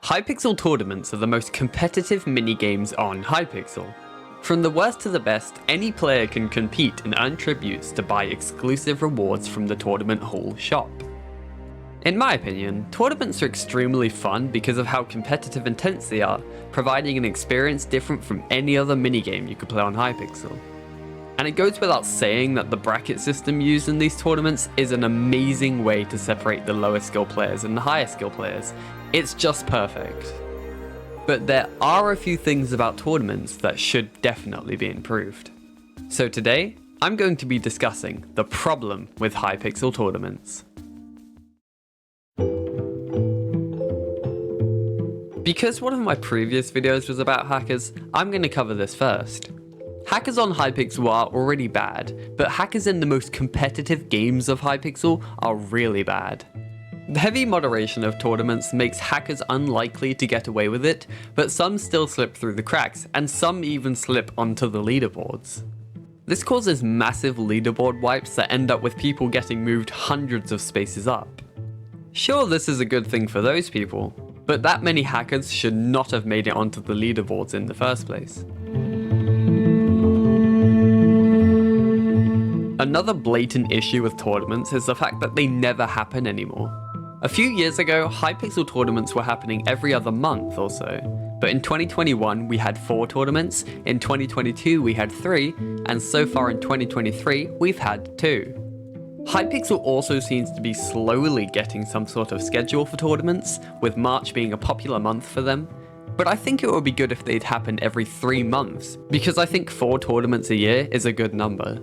Hypixel Tournaments are the most competitive mini-games on Hypixel. From the worst to the best, any player can compete and earn tributes to buy exclusive rewards from the Tournament Hall shop. In my opinion, tournaments are extremely fun because of how competitive intense they are, providing an experience different from any other minigame you could play on Hypixel. And it goes without saying that the bracket system used in these tournaments is an amazing way to separate the lower skill players and the higher skill players. It's just perfect. But there are a few things about tournaments that should definitely be improved. So today, I'm going to be discussing the problem with Hypixel Tournaments. Because one of my previous videos was about hackers, I'm going to cover this first. Hackers on Hypixel are already bad, but hackers in the most competitive games of Hypixel are really bad. The heavy moderation of tournaments makes hackers unlikely to get away with it, but some still slip through the cracks, and some even slip onto the leaderboards. This causes massive leaderboard wipes that end up with people getting moved hundreds of spaces up. Sure, this is a good thing for those people, but that many hackers should not have made it onto the leaderboards in the first place. Another blatant issue with tournaments is the fact that they never happen anymore. A few years ago, Hypixel tournaments were happening every other month or so, but in 2021 we had 4 tournaments, in 2022 we had 3, and so far in 2023 we've had 2. Hypixel also seems to be slowly getting some sort of schedule for tournaments, with March being a popular month for them, but I think it would be good if they'd happen every 3 months, because I think 4 tournaments a year is a good number.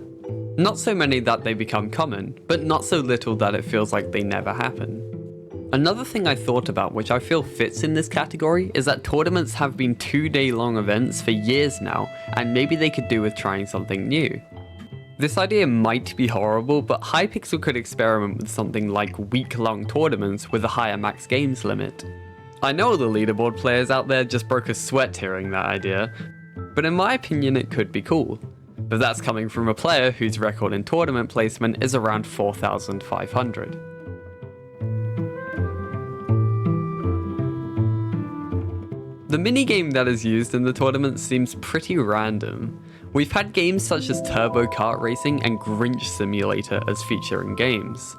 Not so many that they become common, but not so little that it feels like they never happen. Another thing I thought about which I feel fits in this category is that tournaments have been 2-day-long events for years now, and maybe they could do with trying something new. This idea might be horrible, but Hypixel could experiment with something like week-long tournaments with a higher max games limit. I know the leaderboard players out there just broke a sweat hearing that idea, but in my opinion it could be cool. But that's coming from a player whose record in tournament placement is around 4,500. The minigame that is used in the tournament seems pretty random. We've had games such as Turbo Kart Racing and Grinch Simulator as featuring games.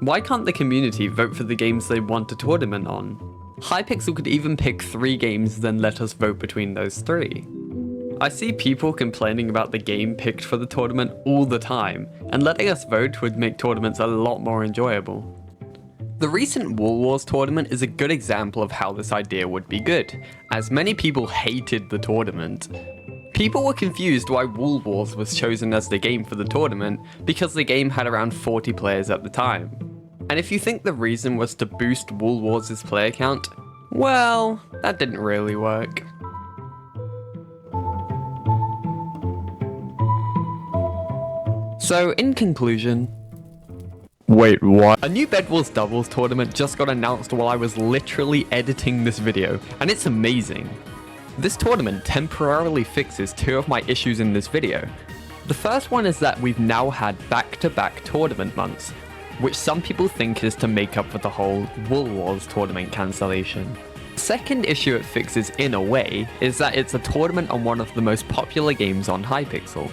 Why can't the community vote for the games they want a tournament on? Hypixel could even pick 3 games, then let us vote between those 3. I see people complaining about the game picked for the tournament all the time, and letting us vote would make tournaments a lot more enjoyable. The recent Wool Wars tournament is a good example of how this idea would be good, as many people hated the tournament. People were confused why Wool Wars was chosen as the game for the tournament because the game had around 40 players at the time. And if you think the reason was to boost Wool Wars' player count, well, that didn't really work. So in conclusion, wait, what? A new Bed Wars doubles tournament just got announced while I was literally editing this video, and it's amazing. This tournament temporarily fixes 2 of my issues in this video. The first one is that we've now had back-to-back tournament months, which some people think is to make up for the whole Wool Wars tournament cancellation. The second issue it fixes in a way is that it's a tournament on one of the most popular games on Hypixel.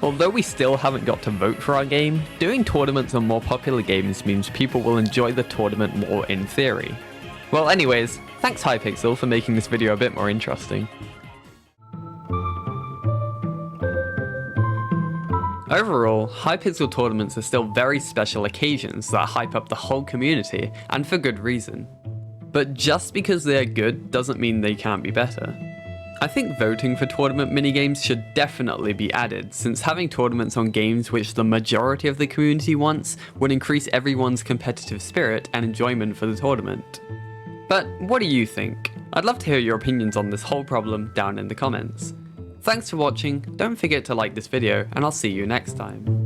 Although we still haven't got to vote for our game, doing tournaments on more popular games means people will enjoy the tournament more in theory. Well anyways, thanks Hypixel for making this video a bit more interesting. Overall, Hypixel tournaments are still very special occasions that hype up the whole community, and for good reason. But just because they're good doesn't mean they can't be better. I think voting for tournament minigames should definitely be added, since having tournaments on games which the majority of the community wants would increase everyone's competitive spirit and enjoyment for the tournament. But what do you think? I'd love to hear your opinions on this whole problem down in the comments. Thanks for watching, don't forget to like this video, and I'll see you next time.